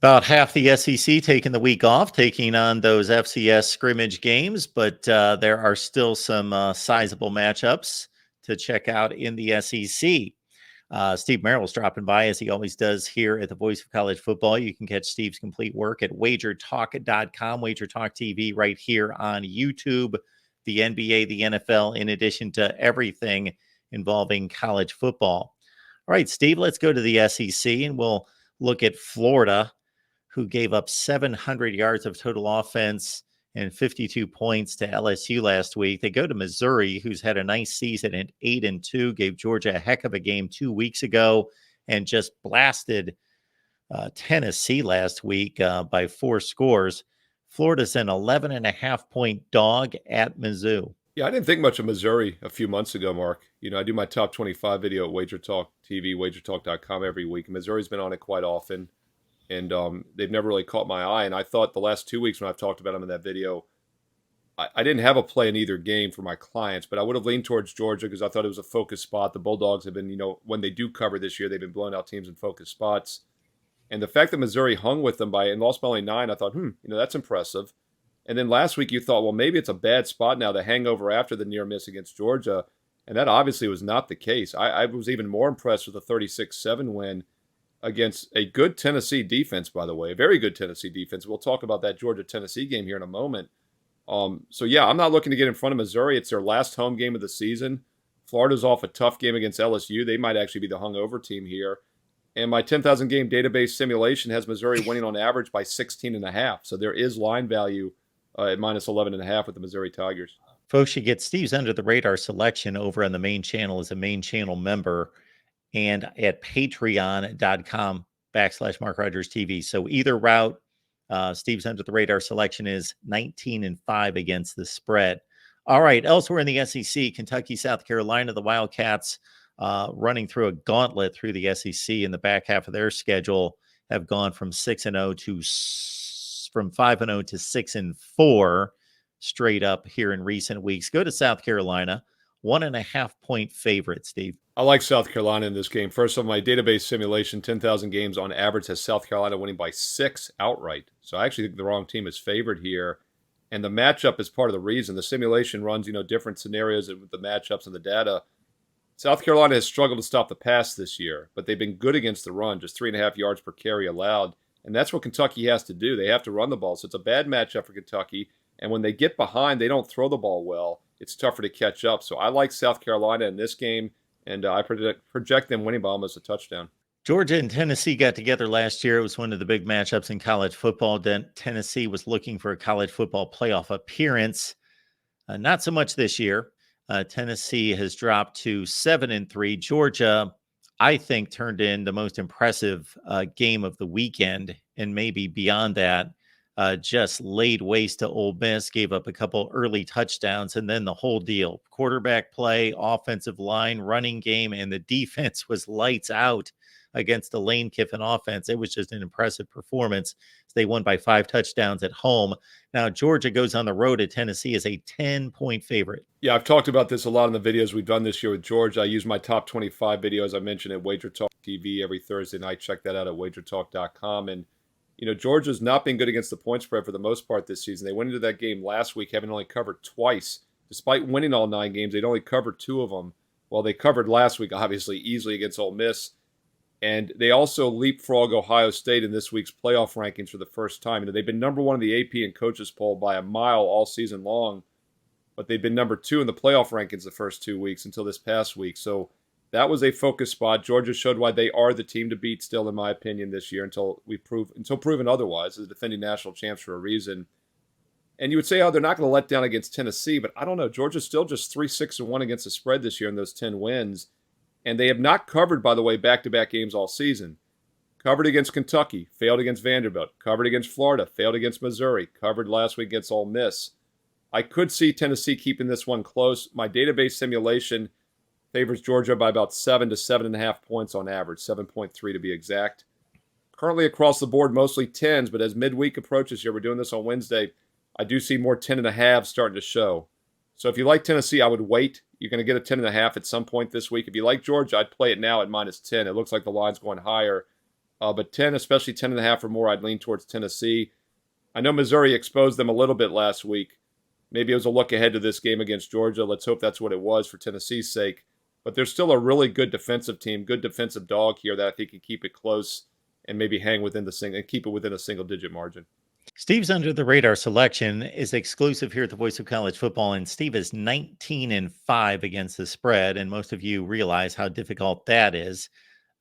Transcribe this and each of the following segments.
About half the SEC taking the week off, taking on those FCS scrimmage games, but there are still some sizable matchups to check out in the SEC. Steve Merrill's dropping by, as he always does here at the Voice of College Football. You can catch Steve's complete work at wagertalk.com, Wager Talk TV, right here on YouTube, the NBA, the NFL, in addition to everything involving college football. All right, Steve, let's go to the SEC, and we'll look at Florida, who gave up 700 yards of total offense and 52 points to LSU last week. They go to Missouri, who's had a nice season at 8-2, gave Georgia a heck of a game 2 weeks ago, and just blasted Tennessee last week by 4 scores. Florida's an 11.5-point dog at Mizzou. Yeah, I didn't think much of Missouri a few months ago, Mark. I do my top 25 video at Wager Talk TV, wagertalk.com every week. Missouri's been on it quite often. And they've never really caught my eye. And I thought the last 2 weeks when I've talked about them in that video, I didn't have a play in either game for my clients, but I would have leaned towards Georgia because I thought it was a focus spot. The Bulldogs have been, when they do cover this year, they've been blowing out teams in focus spots. And the fact that Missouri hung with them and lost by only 9, I thought, that's impressive. And then last week you thought, well, maybe it's a bad spot now, the hangover after the near miss against Georgia. And that obviously was not the case. I was even more impressed with the 36-7 win against a good Tennessee defense, by the way, a very good Tennessee defense. We'll talk about that Georgia-Tennessee game here in a moment. So, yeah, I'm not looking to get in front of Missouri. It's their last home game of the season. Florida's off a tough game against LSU. They might actually be the hungover team here. And my 10,000 game database simulation has Missouri winning on average by 16.5. So there is line value at minus 11.5 with the Missouri Tigers. Folks, you get Steve's Under the Radar selection over on the main channel as a main channel member, and at patreon.com/MarkRogersTV. So either route, Steve's Under the Radar selection is 19-5 against the spread. All right, elsewhere in the SEC, Kentucky, South Carolina, the Wildcats running through a gauntlet through the SEC in the back half of their schedule have gone from 5-0 to 6-4 straight up here in recent weeks. Go to South Carolina, 1.5-point favorite, Steve. I like South Carolina in this game. First of all, my database simulation, 10,000 games on average, has South Carolina winning by 6 outright. So I actually think the wrong team is favored here. And the matchup is part of the reason. The simulation runs, different scenarios with the matchups and the data. South Carolina has struggled to stop the pass this year, but they've been good against the run, just 3.5 yards per carry allowed. And that's what Kentucky has to do. They have to run the ball. So it's a bad matchup for Kentucky. And when they get behind, they don't throw the ball well. It's tougher to catch up. So I like South Carolina in this game. And I project them winning by almost a touchdown. Georgia and Tennessee got together last year. It was one of the big matchups in college football. Tennessee was looking for a college football playoff appearance. Not so much this year. Tennessee has dropped to 7-3. Georgia, I think, turned in the most impressive game of the weekend, and maybe beyond that. Just laid waste to Ole Miss, gave up a couple early touchdowns, and then the whole deal. Quarterback play, offensive line, running game, and the defense was lights out against the Lane Kiffin offense. It was just an impressive performance. They won by 5 touchdowns at home. Now, Georgia goes on the road at Tennessee as a 10-point favorite. Yeah, I've talked about this a lot in the videos we've done this year with Georgia. I use my top 25 video, as I mentioned, at Wager Talk TV every Thursday night. Check that out at wagertalk.com. And Georgia's not been good against the point spread for the most part this season. They went into that game last week having only covered twice. Despite winning all 9 games, they'd only covered 2 of them. Well, they covered last week, obviously, easily against Ole Miss. And they also leapfrog Ohio State in this week's playoff rankings for the first time. They've been number 1 in the AP and coaches poll by a mile all season long. But they've been number 2 in the playoff rankings the first 2 weeks until this past week. So that was a focus spot. Georgia showed why they are the team to beat still, in my opinion, this year until proven otherwise, as defending national champs for a reason. And you would say, they're not going to let down against Tennessee, but I don't know. Georgia's still just 3-6-1 against the spread this year in those 10 wins. And they have not covered, by the way, back-to-back games all season. Covered against Kentucky, failed against Vanderbilt. Covered against Florida, failed against Missouri. Covered last week against Ole Miss. I could see Tennessee keeping this one close. My database simulation favors Georgia by about 7 to 7.5 points on average, 7.3 to be exact. Currently across the board, mostly 10s, but as midweek approaches here, we're doing this on Wednesday, I do see more 10.5 starting to show. So if you like Tennessee, I would wait. You're going to get a 10.5 at some point this week. If you like Georgia, I'd play it now at -10. It looks like the line's going higher. But 10, especially 10.5 or more, I'd lean towards Tennessee. I know Missouri exposed them a little bit last week. Maybe it was a look ahead to this game against Georgia. Let's hope that's what it was for Tennessee's sake. But there's still a really good defensive team, good defensive dog here that I think can keep it close and maybe hang within the single and keep it within a single-digit margin. Steve's under the radar selection is exclusive here at the Voice of College Football, and Steve is 19-5 against the spread, and most of you realize how difficult that is.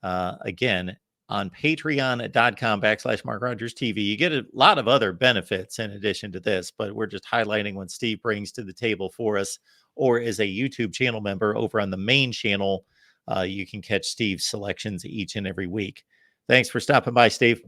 Again, on patreon.com/MarkRogersTV, you get a lot of other benefits in addition to this, but we're just highlighting what Steve brings to the table for us. Or as a YouTube channel member over on the main channel, you can catch Steve's selections each and every week. Thanks for stopping by, Steve.